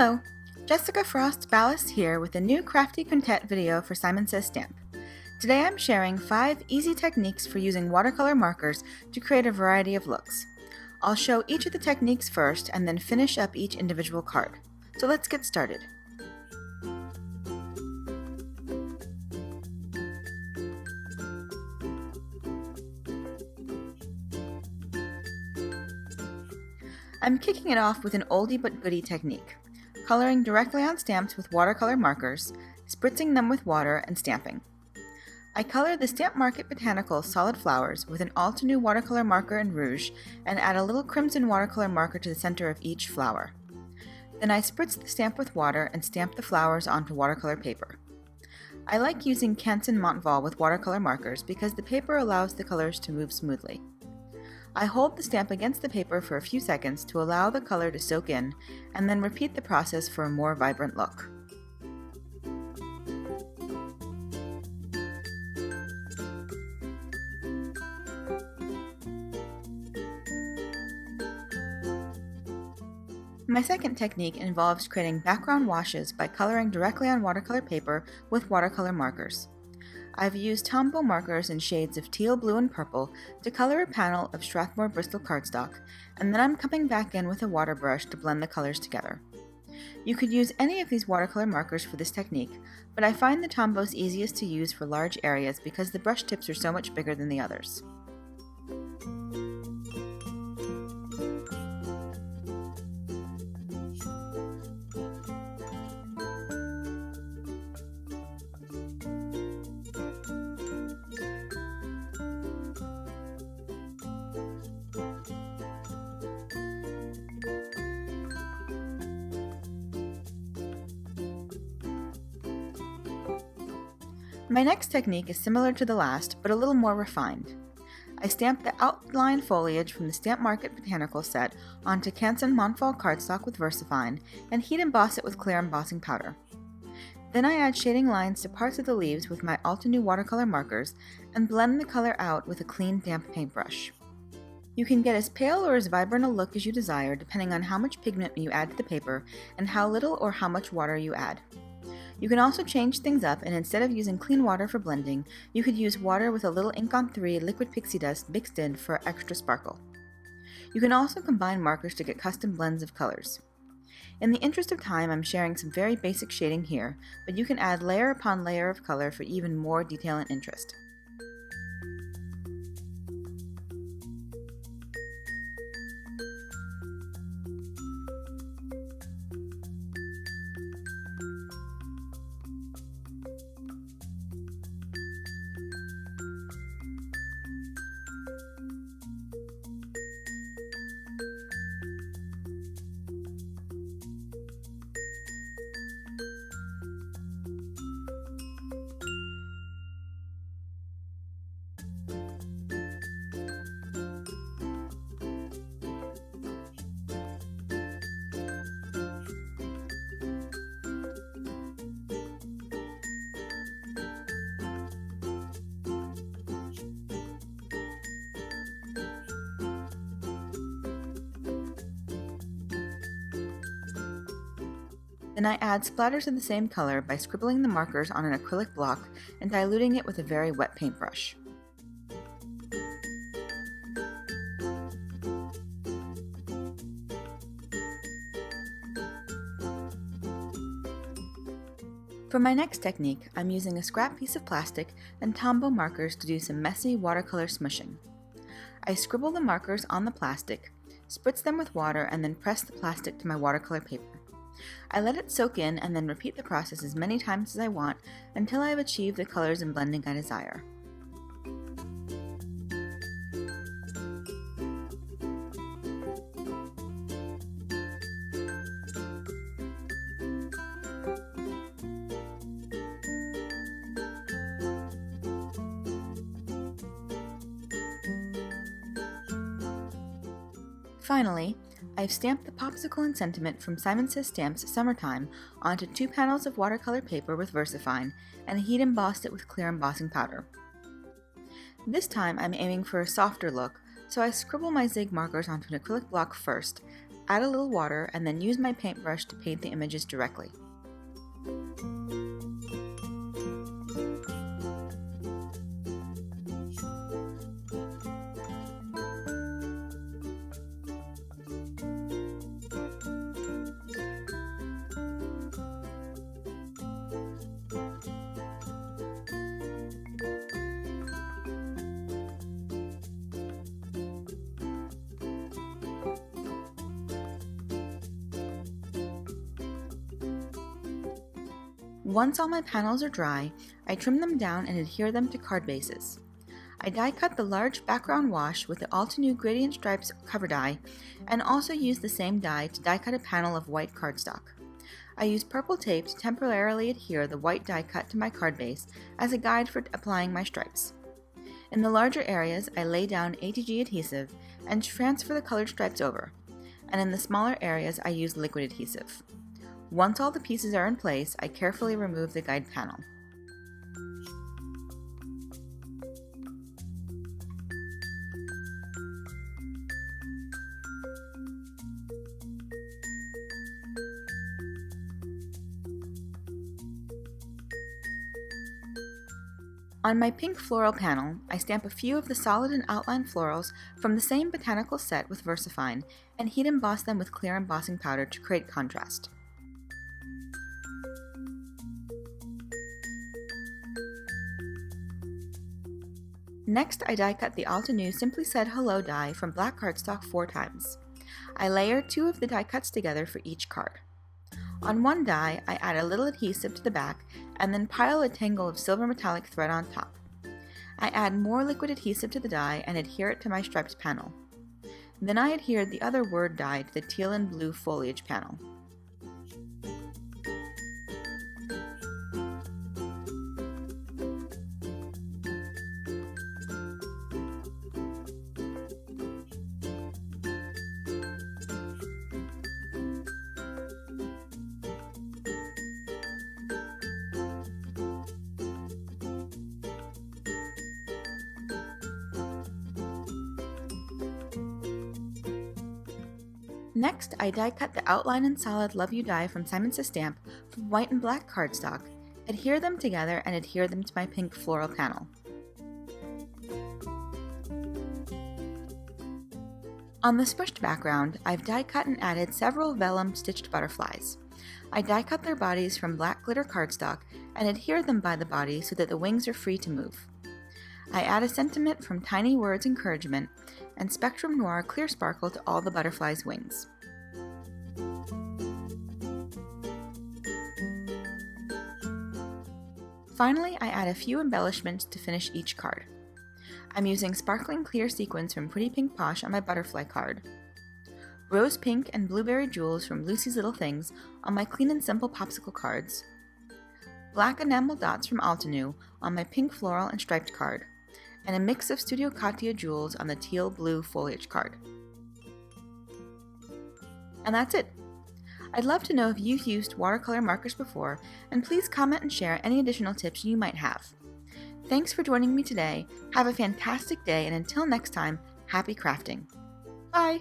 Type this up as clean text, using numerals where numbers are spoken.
Hello, Jessica Frost-Ballas here with a new Crafty Quintet video for Simon Says Stamp. Today I'm sharing 5 easy techniques for using watercolor markers to create a variety of looks. I'll show each of the techniques first and then finish up each individual card. So let's get started. I'm kicking it off with an oldie but goodie technique, coloring directly on stamps with watercolor markers, spritzing them with water, and stamping. I color the Stamp Market Botanicals solid flowers with an Altenew watercolor marker and rouge and add a little crimson watercolor marker to the center of each flower. Then I spritz the stamp with water and stamp the flowers onto watercolor paper. I like using Canson Montval with watercolor markers because the paper allows the colors to move smoothly. I hold the stamp against the paper for a few seconds to allow the color to soak in, and then repeat the process for a more vibrant look. My second technique involves creating background washes by coloring directly on watercolor paper with watercolor markers. I've used Tombow markers in shades of teal, blue, and purple to color a panel of Strathmore Bristol cardstock, and then I'm coming back in with a water brush to blend the colors together. You could use any of these watercolor markers for this technique, but I find the Tombow's easiest to use for large areas because the brush tips are so much bigger than the others. My next technique is similar to the last, but a little more refined. I stamp the outline foliage from the Stamp Market Botanical set onto Canson Montval cardstock with VersaFine and heat emboss it with clear embossing powder. Then I add shading lines to parts of the leaves with my Altenew watercolor markers and blend the color out with a clean, damp paintbrush. You can get as pale or as vibrant a look as you desire depending on how much pigment you add to the paper and how little or how much water you add. You can also change things up, and instead of using clean water for blending, you could use water with a little ink on 3 liquid pixie dust mixed in for extra sparkle. You can also combine markers to get custom blends of colors. In the interest of time, I'm sharing some very basic shading here, but you can add layer upon layer of color for even more detail and interest. Then I add splatters of the same color by scribbling the markers on an acrylic block and diluting it with a very wet paintbrush. For my next technique, I'm using a scrap piece of plastic and Tombow markers to do some messy watercolor smishing. I scribble the markers on the plastic, spritz them with water, and then press the plastic to my watercolor paper. I let it soak in and then repeat the process as many times as I want until I have achieved the colors and blending I desire. Finally, I've stamped the Popsicle and Sentiment from Simon Says Stamp's Summertime onto 2 panels of watercolor paper with VersaFine and heat embossed it with clear embossing powder. This time I'm aiming for a softer look, so I scribble my zig markers onto an acrylic block first, add a little water, and then use my paintbrush to paint the images directly. Once all my panels are dry, I trim them down and adhere them to card bases. I die cut the large background wash with the Altenew Gradient Stripes cover die, and also use the same die to die cut a panel of white cardstock. I use purple tape to temporarily adhere the white die cut to my card base as a guide for applying my stripes. In the larger areas, I lay down ATG adhesive and transfer the colored stripes over, and in the smaller areas I use liquid adhesive. Once all the pieces are in place, I carefully remove the guide panel. On my pink floral panel, I stamp a few of the solid and outline florals from the same botanical set with VersaFine and heat emboss them with clear embossing powder to create contrast. Next, I die cut the Altenew Simply Said Hello die from black cardstock 4 times. I layer 2 of the die cuts together for each card. On one die, I add a little adhesive to the back and then pile a tangle of silver metallic thread on top. I add more liquid adhesive to the die and adhere it to my striped panel. Then I adhere the other word die to the teal and blue foliage panel. Next, I die cut the outline and solid Love You die from Simon Says Stamp from white and black cardstock, adhere them together and adhere them to my pink floral panel. On the smushed background, I've die cut and added several vellum stitched butterflies. I die cut their bodies from black glitter cardstock and adhere them by the body so that the wings are free to move. I add a sentiment from Tiny Words Encouragement and Spectrum Noir Clear Sparkle to all the butterflies' wings. Finally, I add a few embellishments to finish each card. I'm using sparkling clear sequins from Pretty Pink Posh on my butterfly card, rose pink and blueberry jewels from Lucy's Little Things on my Clean and Simple popsicle cards, black enamel dots from Altenew on my pink floral and striped card, and a mix of Studio Katia jewels on the teal blue foliage card. And that's it! I'd love to know if you've used watercolor markers before, and please comment and share any additional tips you might have. Thanks for joining me today, have a fantastic day, and until next time, happy crafting! Bye!